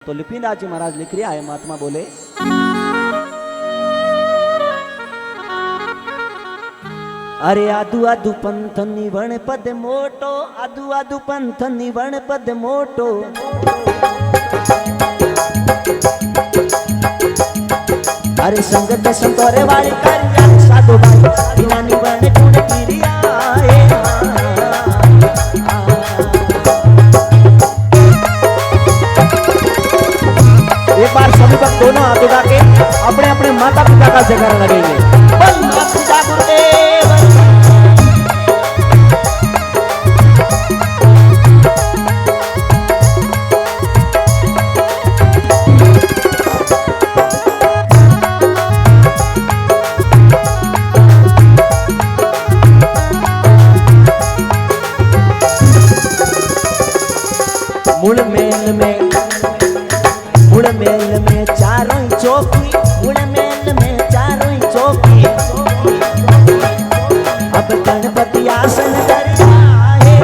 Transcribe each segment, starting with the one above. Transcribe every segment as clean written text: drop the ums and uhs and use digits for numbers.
तो लिपिनदास जी महाराज लिख रहा है, महात्मा बोले, अरे आदु आदु पंथ निवण पद मोटो, आदु आदु पंथ निवण पद मोटो, अरे संगत संतोरे वाली करिया साधु भाई बिना निवण गुण किरिया एक बार सभी भक्त दोनों हाथ उठा के अपने अपने माता पिता का जयकारा लगेंगे। बोल माता पिता गुरुदेव। मुड़ मेल में चारों चौकी, मुड़ मेल में चारों चौकी, अब गणपति आसन करता है,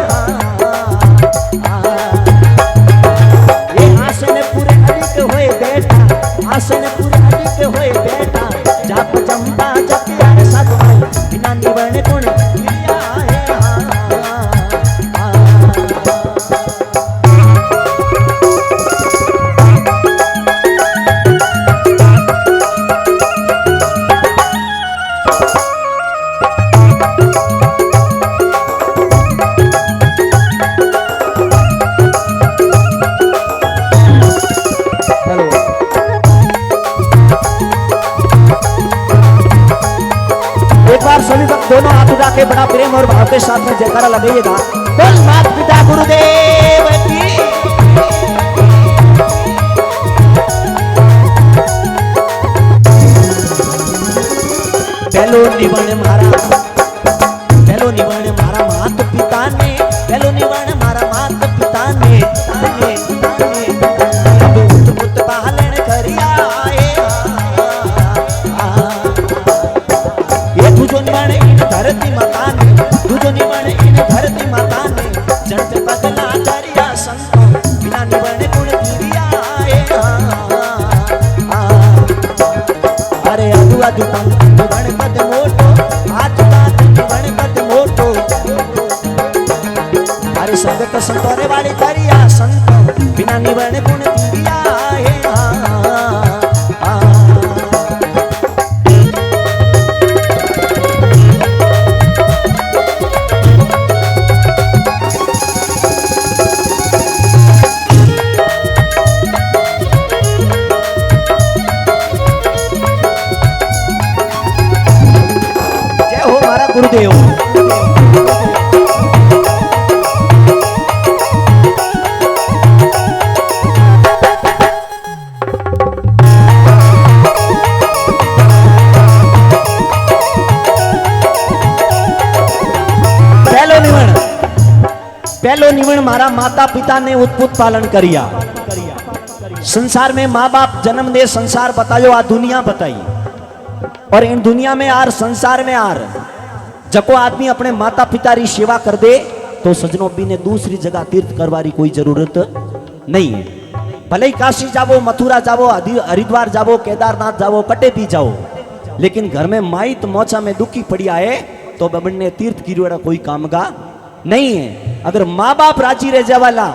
ये आसन पूरे अधिक होए बैठा, आसन पूरे अधिक होए बैठा, जाप चंपा जपिया साधु भाई बिना निवर्ण गुण किया है। सभी वक्त दोनों हाथ उठा के बड़ा प्रेम और भाव के साथ में जयकारा लगाइएगा। बोल माता पिता गुरुदेव की। पहलो निवण मारा माता पिता ने, पहलो निवण मारा माता पिता ने, अब उत पालन करिया तुझो निवण इन धरती माता ने, तुझो निवण इन धरती माता ने, जट पगला करिया संतो बिना निवण गुण किरिया अरे आदु आदु पंथ निवण पद मोटो, आदु आदु निवण पद मोटो, अरे संगत संतोरे वाली करिया संतो बिना निवण गुण किरिया गुरुदेव। पहलो निवण मारा माता पिता ने उत्पुत पालन करिया। संसार में माँ बाप जन्म दे, संसार बतायो, आ दुनिया बताई, और इन दुनिया में आर संसार में आर जको आदमी अपने माता पिता री सेवा कर दे तो सजनों भी ने दूसरी जगह तीर्थ करवारी कोई जरूरत नहीं है। भले ही काशी जावो, मथुरा जावो, हरिद्वार जावो, केदारनाथ जावो, कटे भी जाओ, लेकिन घर में माइत मोचा में दुखी पड़िया है तो बबन ने तीर्थ की कोई काम का नहीं है। अगर माँ बाप राजी रह जावाला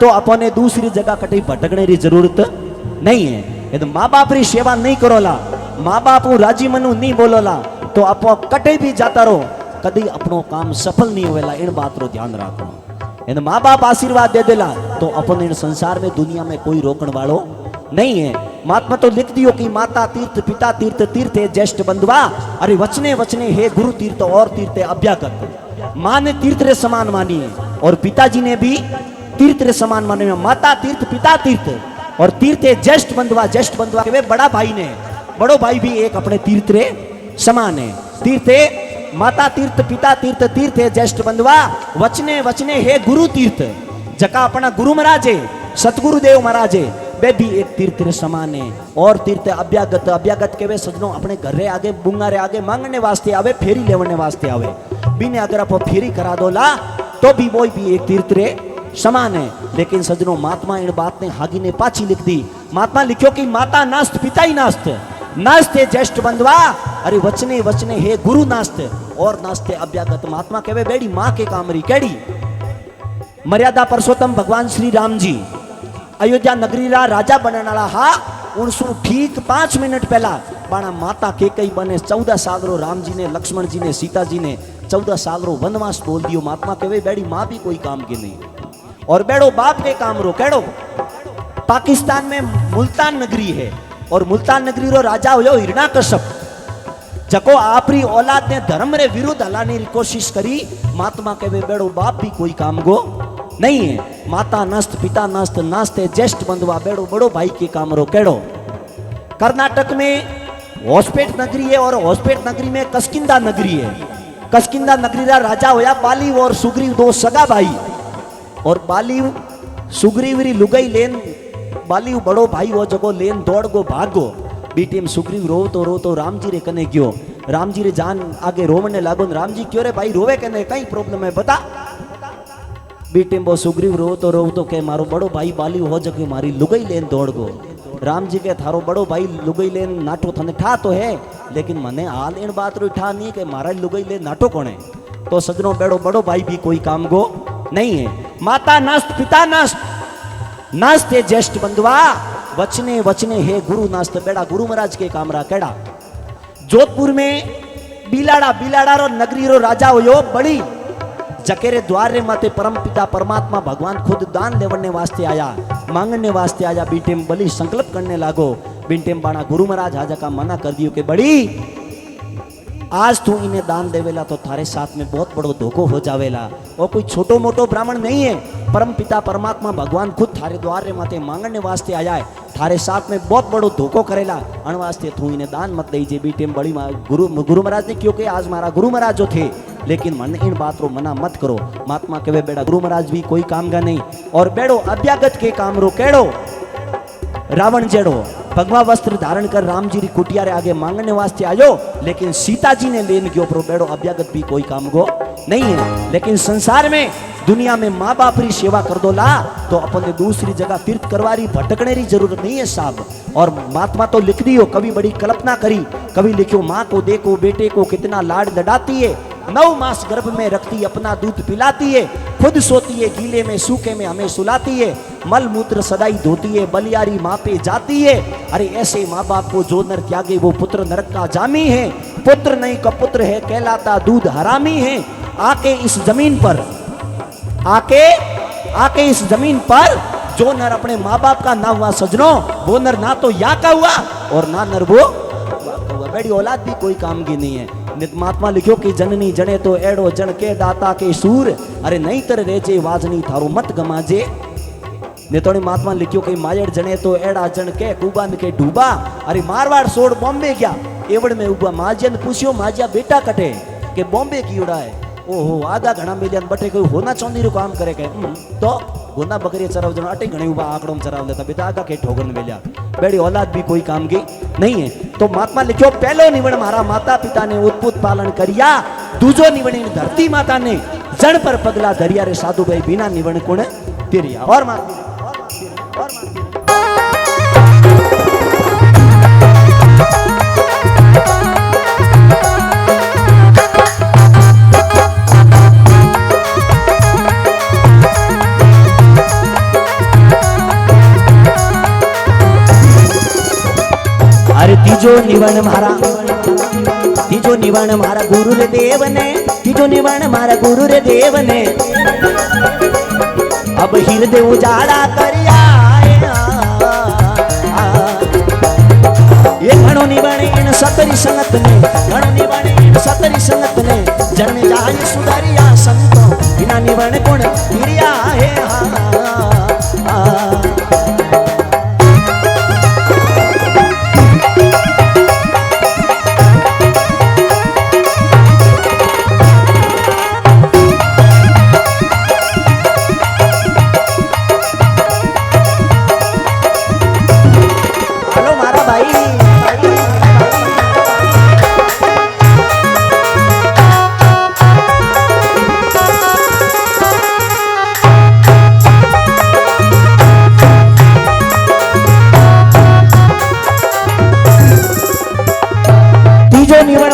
तो अपने दूसरी जगह कटे भटकने की जरूरत नहीं है। यदि माँ बाप री सेवा नहीं करोला, माँ बाप राजी मनु नहीं बोलोला तो आप कटे भी जाता रहो, कभी अपनो काम सफल नहीं होवेला। इन बात रो ध्यान रखो। इन माँ बाप आशीर्वाद दे देला तो अपन इन संसार में दुनिया में कोई रोकण वालो नहीं है। महात्मा तो लिख दियो कि माता तीर्थ, पिता तीर्थ, तीर्थ है ज्येष्ठ बंधुआ, अरे वचने वचने हे गुरु तीर्थ और तीर्थ अभ्यागत। माँ ने तीर्थ रे समान मानी है और पिताजी ने भी तीर्थ रे समान माने। माता तीर्थ, पिता तीर्थ और तीर्थ है ज्येष्ठ बंधुआ। ज्येष्ठ बंधुआ के बड़ा भाई ने, बड़ो भाई भी एक अपने तीर्थ रे समान है। तीर्थ है माता तीर्थ, पिता तीर्थ, तीर्थ है ज्येष्ठ बंधुआ, वचने वचने हे गुरु तीर्थ। जका अपना गुरु महाराज है, सतगुरुदेव महाराज है, वे भी एक तीर्थ रे समान है। और तीर्थ अभ्यागत, अभ्यागत के वे सजनों अपने घर रे आगे, बुंगा रे आगे मांगने वास्ते आवे, फेरी लेवने वास्ते आवे। बिने अगर आप फेरी करा दोला तो भी वो भी एक तीर्थ रे समान है। लेकिन सजनों महात्मा इन बात ने हागी ने पाछी लिख दी। महात्मा लिखो कि माता नास्त पिता ही नास्त, नास्ते ज्येष्ठ बंधवा अरे वचने वचने हे गुरु नास्त और नास्ते अभ्यागत। महात्मा कहे बेड़ी मां के कामरी केड़ी। मर्यादा परसोत्तम भगवान श्री राम जी अयोध्या नगरी रा राजा बनने वाला हा उनसु ठीक 5 मिनट पहला बाणा माता के कई बने 14 साल रो राम जी ने लक्ष्मण जी ने सीता जी ने 14 साल रो वनवास बोल दियो। महात्मा कहे बेड़ी मां भी कोई काम की नहीं और बेड़ो बाप के काम रो केड़ो। पाकिस्तान में मुल्तान नगरी है और मुल्तान नगरी रो राजा हो हिरण्यकश्यप जको आपरी औलाद ने धर्म रे विरुद्ध हलाने की कोशिश करी। महात्मा कहे बेड़ो बाप भी कोई काम गो नहीं है। माता नस्त पिता नस्त नास्ते ज्येष्ठ बंधुआ बेड़ो बड़ो भाई के काम रो केड़ो। कर्नाटक में होस्पेट नगरी है और होस्पेट नगरी में कस्किंदा नगरी है। कस्किंदा नगरी का राजा होया बाली और सुग्रीव दो सगा भाई और बाली सुग्रीव री लुगाई लेन बाली बड़ो भाई वो जगो लेन दौड़ गो भागो। बीटी में सुग्रीव रो तो राम जी रे कने क्यों। राम जी रे जान आगे रोवने लागो। राम जी क्यों रे भाई रोवे कने कई प्रॉब्लम है बता। बीटी में सुग्रीव रो तो के मारो बड़ो भाई बाली हो जगह मारी लुगाई लेन दौड़ गो। राम जी के थारो बड़ो भाई लुगाई लेन नाटो थने ठा तो है लेकिन मने हाल इन बात रो ठा नहीं के मारा लुगाई लेन नाटो कोने। तो सजनों बेड़ो बड़ो भाई भी कोई काम गो नहीं है। माता नस्त पिता नस्त नास्ते ज्येष्ठ बंधुआ वचने वचने हे गुरु नास्त बेड़ा गुरु महाराज के कामरा केड़ा। जोधपुर में बिलाड़ा रो नगरी रो राजा हो बड़ी जकेरे द्वार रे माते परम पिता परमात्मा भगवान खुद दान लेवने वास्ते आया मांगने वास्ते आया। बीटेम बलि संकल्प करने लागो। बीटेम बाणा गुरु महाराज हाजा का मना कर दियो कि बड़ी आज तू इन्हें दान देवेला तो थारे साथ में बहुत बड़ो धोखो हो जावेला। और कोई छोटो मोटो ब्राह्मण नहीं है। परम पिता परमात्मा भगवान खुद थारे द्वार रे माते मांगने वास्ते आया है। थारे साथ में बहुत बड़ो धोखो करेला अन वास्ते तू इन्हें दान मत दीजिए। बीटेम बड़ी गुरु महाराज ने क्योंकि आज मारा गुरु महाराज जो थे लेकिन मन इन बात रो मना मत करो। महात्मा कहे बेड़ा गुरु महाराज भी कोई काम का नहीं और बेड़ो अभ्यागत के काम रो केड़ो। रावण जेड़ो भगवा वस्त्र धारण कर राम जी री कुटिया रे आगे मांगने वास्ते आयो लेकिन सीता जी ने लेन के ऊपर बेड़ो अभ्यागत भी कोई काम गो नहीं है। लेकिन संसार में दुनिया में माँ बाप री सेवा कर दो ला तो अपन दूसरी जगह तीर्थ करवारी भटकने की जरूरत नहीं है साहब। और महात्मा तो लिख दियो कभी बड़ी कल्पना करी कभी लिखो माँ को देखो बेटे को कितना लाड लडाती है 9 मास गर्भ में रखती अपना दूध पिलाती है खुद सोती है गीले में सूखे में हमें सुलाती है मल मूत्र सदाई धोती है बलियारी माँ पे जाती है। अरे ऐसे माँ बाप को जो नर त्यागे वो पुत्र नरक का जामी है। पुत्र नहीं का पुत्र है कहलाता दूध हरामी है। आके इस जमीन पर आके इस जमीन पर जो नर अपने माँ बाप का ना हुआ सजनों वो नर ना तो या का हुआ और ना नर वो हुआ। बेड़ी औलाद भी कोई काम की नहीं है। महात्मा लिखो कि जननी जने तो एड़ो जन के दाता के सूर अरे नहीं तर रेचे वाजनी थारो मत गमाजे। नेतोनी महात्मा लिखो कि मायर जने तो एड़ा जन के कुबान के डूबा अरे मारवाड़ सोड़ बॉम्बे गया एवड़ में उबा माजियन पूछियो माजिया बेटा कटे के बॉम्बे की उड़ा है। ओहो आगा घना मिलियन बटे कोई होना चौंदी रो काम करे के तो गोना बकरी चराव जन अटे घणी उबा आंकड़ों में चराव लेता बेटा आगा के ठोगन मिलिया। बेड़ी औलाद भी कोई काम की नहीं है। तो महात्मा लिखो पहलो निवण मारा माता पिता ने उत्पुत पालन करिया दूजो निवण धरती माता ने जड़ पर पगला धरिया रे साधु भाई बिना निवण कुण तिरिया। और अरे तीजो निवण मारा गुरु रे देव ने तीजो निवण मारा गुरु रे देव ने अब हृदय उजाड़ा करिया ये घणो निवण इन सतरी संगत ने घणो निवण इन सतरी संगत ने जन जाय सुधरिया संतो बिना निवण गुण हिरिया है।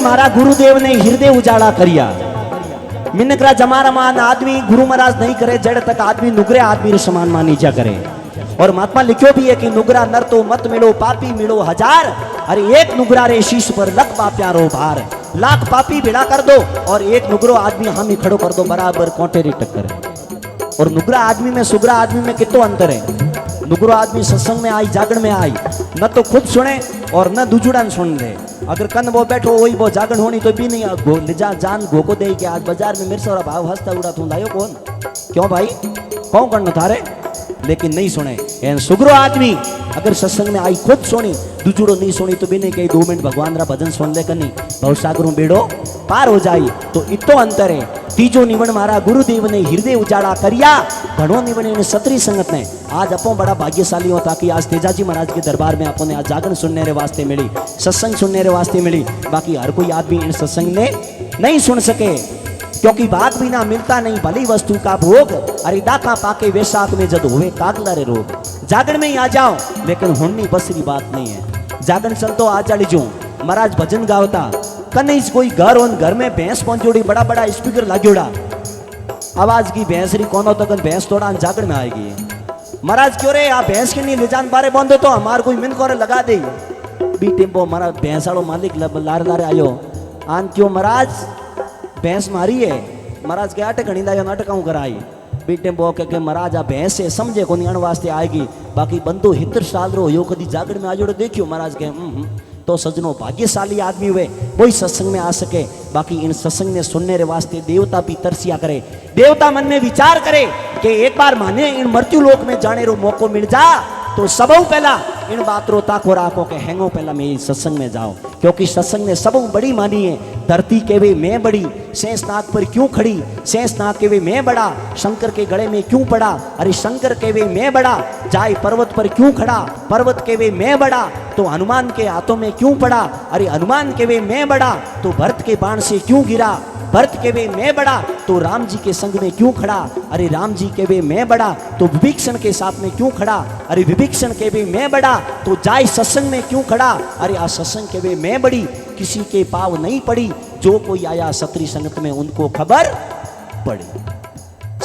मारा गुरुदेव ने हृदय उजाड़ा करिया। मिनकरा जमारा मान आदमी गुरु महाराज नहीं करे जड़ तक आदमी नुगरे आदमी समान मानी जा करे। और महात्मा लिखो भी है कि नुगरा नर तो मत मिलो पापी मिलो हजार, अरे एक नुगरा रे शीश पर लख पाप्यारो भार। लाख पापी भिड़ा कर दो और एक नुगरो आदमी हामी खड़ो कर दो, बराबर कोटेरी टक्कर। और नुगरा आदमी में सुगरा आदमी में कितो अंतर है। नुगरो आदमी सत्संग में आई जागरण में आई न तो खुद सुने और न दूजुड़ा सुन ले। अगर कन वो बैठो वही वो जागरण होनी तो भी नहीं लिजा जान घोको दे के आज बाजार में मेरे सारा भाव हंसता उड़ा तू लायो कौन क्यों भाई कौन करना थारे, लेकिन नहीं सुने। एन सुगरो आदमी अगर सत्संग में आई खुद सुनी दूजुड़ो नहीं सुनी तो भी नहीं कही 2 मिनट भगवान रा भजन सुन ले कनी भवसागरों बेड़ो पार हो जाई। तो इतो अंतर है। तीजो निवण मारा गुरुदेव ने हृदय उजाड़ा करिया, घणो निवण ने सतरी संगत ने। आज अपो बड़ा भाग्यशाली हो ताकि आज तेजाजी महाराज के दरबार में अपने आज जागरण सुनने रे वास्ते मिली, सत्संग सुनने रे वास्ते मिली। बाकी हर कोई आदमी इन सत्संग ने नहीं सुन सके क्योंकि भाग बिना मिलता नहीं भली वस्तु का भोग। अरे दाका पाके वैशाख में जद हुए कागला रे रोग। जागरण में ही आ जाओ लेकिन हुन्नी बसरी बात नहीं है। जागरण चल तो आ जाड़ी जो महाराज भजन गावता कने कोई घर और घर में भैंस पहुंचोड़ी बड़ा बड़ा स्पीकर लागोड़ा आवाज की भैंस री कोनो तो भैंस थोड़ा जागरण में आएगी। महाराज क्यों रे आप भैंस के नहीं ले जान बारे बंदो तो हमार कोई मिन को लगा दे बी टेम्पो महाराज भैंस वालों मालिक लार लारे आयो आन क्यों महाराज भैंस मारी है। महाराज के आटे घणी लायो नाटकाऊ कराई बी टेम्पो के महाराज आ भैंस से समझे को नहीं वास्ते आएगी। बाकी बंदो हितर साल रो यो कदी जागरण में आजोड़ो देखियो महाराज के तो सजनो भाग्यशाली आदमी हुए वही सत्संग में आ सके। बाकी इन सत्संग ने सुनने रे वास्ते देवता भी तरसिया करे, देवता मन में विचार करे कि एक बार माने इन मृत्यु लोक में जाने रो मौको मिल जा तो सबों पहला इन बात रो ताको राखो के हैंगो पहला मैं सत्संग में जाओ। क्योंकि सत्संग ने सबों बड़ी मानी है। धरती के वे मैं बड़ी शेषनाग पर क्यों खड़ी, शेषनाग के वे मैं बड़ा शंकर के गले में क्यों पड़ा। अरे शंकर के वे मैं बड़ा जाए पर्वत पर क्यों खड़ा, पर्वत के वे मैं बड़ा तो हनुमान के हाथों में क्यों पड़ा। अरे हनुमान के वे मैं बड़ा तो भरत के बाण से क्यों गिरा, भरत के वे मैं बड़ा तो राम जी के संग में क्यों खड़ा। अरे राम जी के वे मैं बड़ा तो विभीषण के साथ में क्यों खड़ा। अरे विभीषण के वे मैं बड़ा तो जाय सत्संग में क्यों खड़ा। अरे आ सत्संग के वे मैं बड़ी किसी के पाव नहीं पड़ी, जो कोई आया सत्री संगत में उनको खबर पड़ी।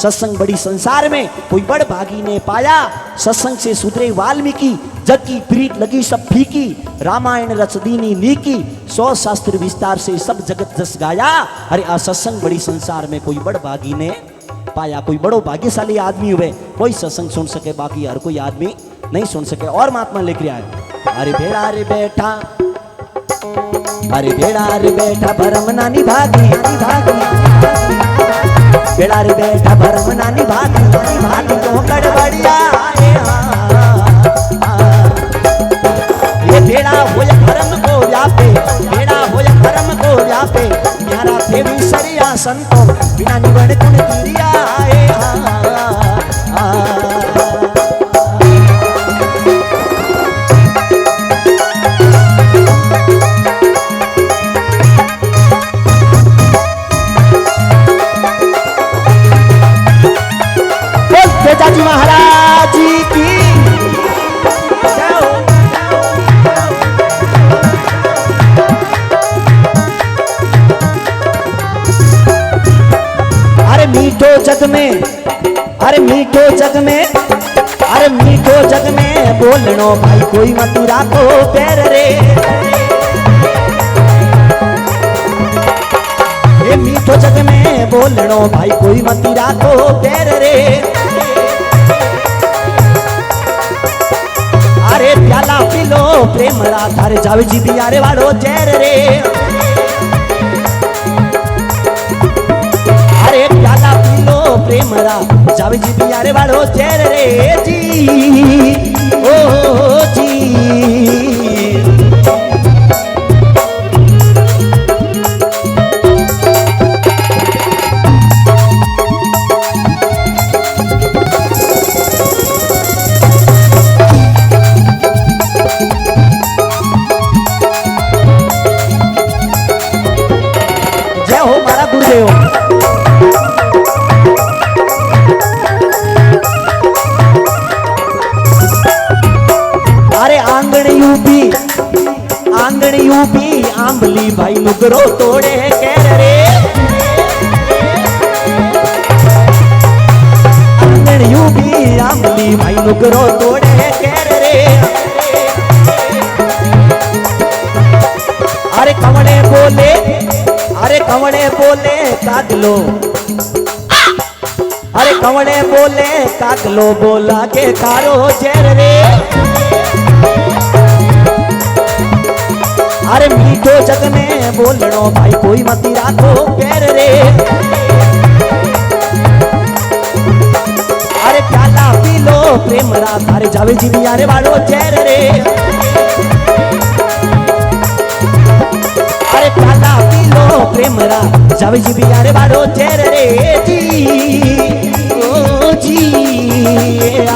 सत्संग बड़ी संसार में कोई बड़ भागी ने पाया, सत्संग से सुधरे वाल्मीकि जग की प्रीत लगी सब फीकी। रामायण रच दीनी नीकी 100 शास्त्र विस्तार से सब जगत जस गाया। अरे आ सत्संग बड़ी संसार में कोई बड़ भागी ने पाया। कोई बड़ो भाग्यशाली आदमी हुए कोई सत्संग सुन सके, बाकी हर कोई आदमी नहीं सुन सके। और महात्मा लिख रहा है अरे बेड़ा रे बैठा, अरे बेड़ा रे बैठा भरम ना निभागी, बेड़ा रे बैठा भरम ना निभागी, तो गड़बड़िया ये बेड़ा हो या भरम को व्यापे, बेड़ा हो या भरम को व्यापे। यारा देवी सरिया संतो बिना निवण कुण तिरिया तेजाजी महाराज जी की अरे मीठो जग में, अरे मीठो जग में, अरे मीठो जग में बोलनो भाई कोई मत राखो पैर रे। ये मीठो जग में बोलनो भाई कोई मत राखो पैर रे। अरे प्याला पिलो प्रेम राधार जावे जी बियारे वालो जैर रे। अरे प्याला पिलो प्रेम रा जावे जी बियारे वालो जैर रे जी ओ जी। आंगण यू भी आंबली भाई नुगरो तोड़े कैर रे आंगण यू भी आंबली भाई नुगरो तोड़े कैर रे अरे कवड़े बोले कागलो अरे कवड़े बोले कागलो बोला के कारो जेर रे अरे मीठो जग में बोलनो भाई कोई मती राखो पैर रे अरे प्याला पी लो प्रेम रा थारे जावे जी भी यारे वालो चेर रे अरे प्याला पी लो प्रेम रा जावे जी भी यारे वालो चेर रे जी ओ जी आ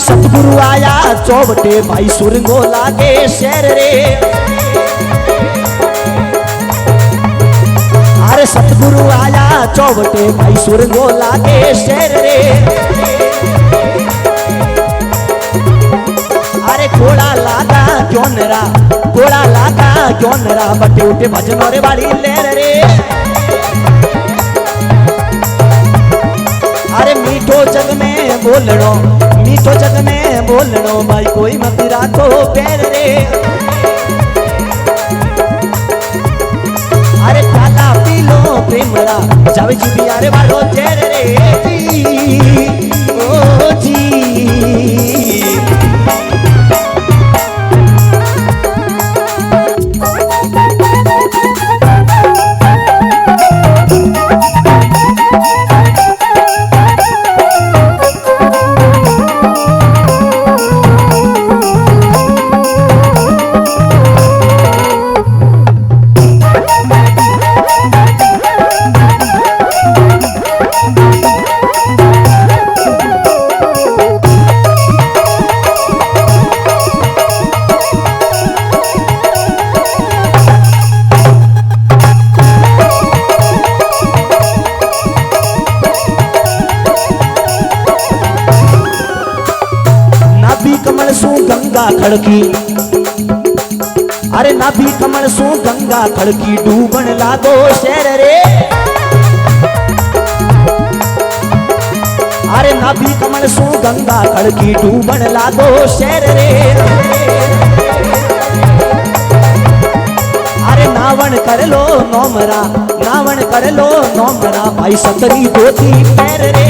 सतगुरु आया चौबटे भाई सुरंगो लागे शेर रे अरे सतगुरु आया चौबटे भाई सुरंगो लागे शेर रे अरे घोड़ा लागा क्यों नरा बटे उठे भजन रे वाली लेर रे अरे मीठो जग में बोलनो भाई कोई मत राखो पैर रे अरे प्याला पी लो प्रेम रा जावे जी भी यारे वालो चेर रे जी ओ जी गंगा खड़की अरे नाभि कमल सो गंगा खड़की डूबन लागो शेर रे अरे नाभि कमल सो गंगा खड़की डूबन लागो शेर रे अरे नावन कर लो नोमरा भाई सतरी धोती पैर रे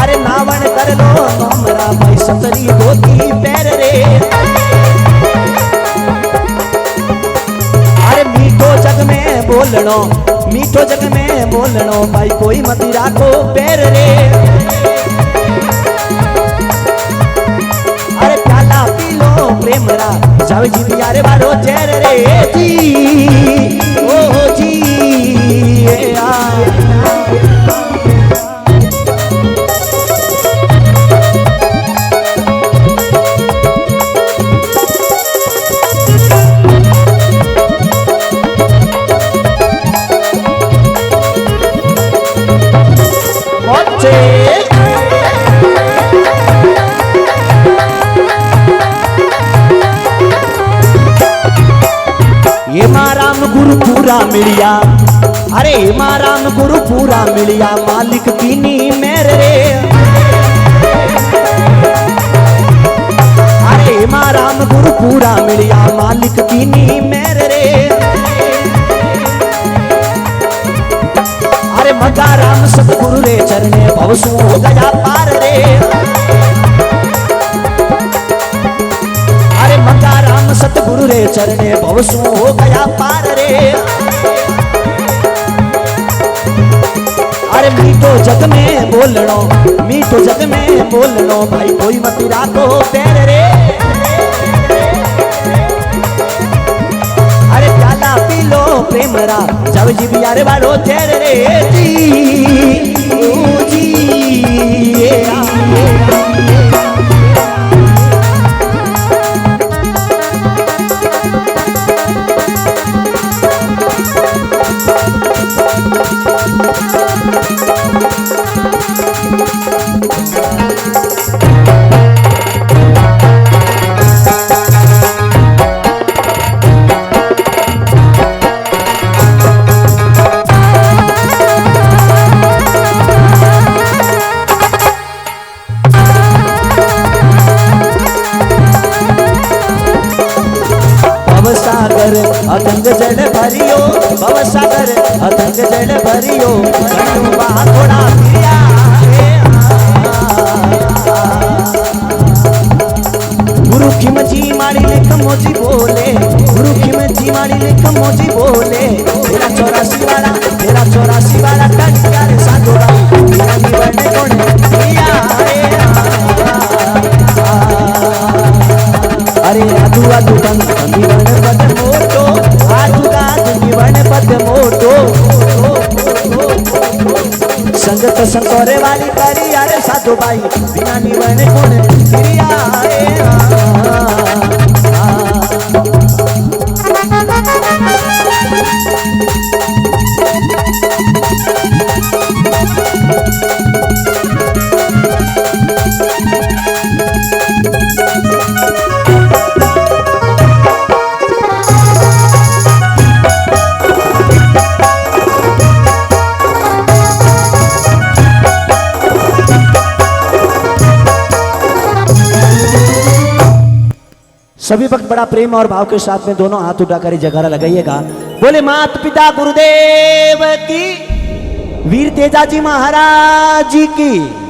अरे नावन कर लो नोमरा भाई सतरी धोती पैर रे अरे मीठो जग में बोलनो भाई कोई मती राखो पैर रे अरे प्याला पी लो प्रेम रा जावे जी भी यारे वालो चेर रे जी ओ जी आ राम गुरु पूरा मिलिया अरे राम गुरु पूरा मिलिया मालिक कीनी मेरे रे अरे राम गुरु पूरा मिलिया मालिक कीनी मेरे रे अरे मगा राम सतगुरु रे चरणे भवसु हो गया पार रे अरे मगा राम सतगुरु रे चरणे भवसु हो गया पार रे अरे मीठो जग में बोलनो भाई कोई मती राखो पैर रे मरा जब जी बियारे वालो तेरे रे जी ओ जी ये आ, ये आ। भवसागर अतंग जल भरियो भवसागर अतंग जल भरियो कणुबा थोड़ा पिया गुरु खिमजी माड़ी लिख मोजी बोले गुरु खिमजी माड़ी लिख मोजी बोले तेरा 84 वाला टंका रे साधोरा तेरा निवण कोण पिया अरे आदू आदू निवण पद मोटो आदू आदू निवण पद मोटो संगत संकोरे वाली करी अरे साधु भाई बिना निवण गुण क्रिया सभी भक्त बड़ा प्रेम और भाव के साथ में दोनों हाथ उठाकर जयकारा लगाइएगा। बोले माता पिता गुरुदेव की, वीर तेजाजी महाराज की।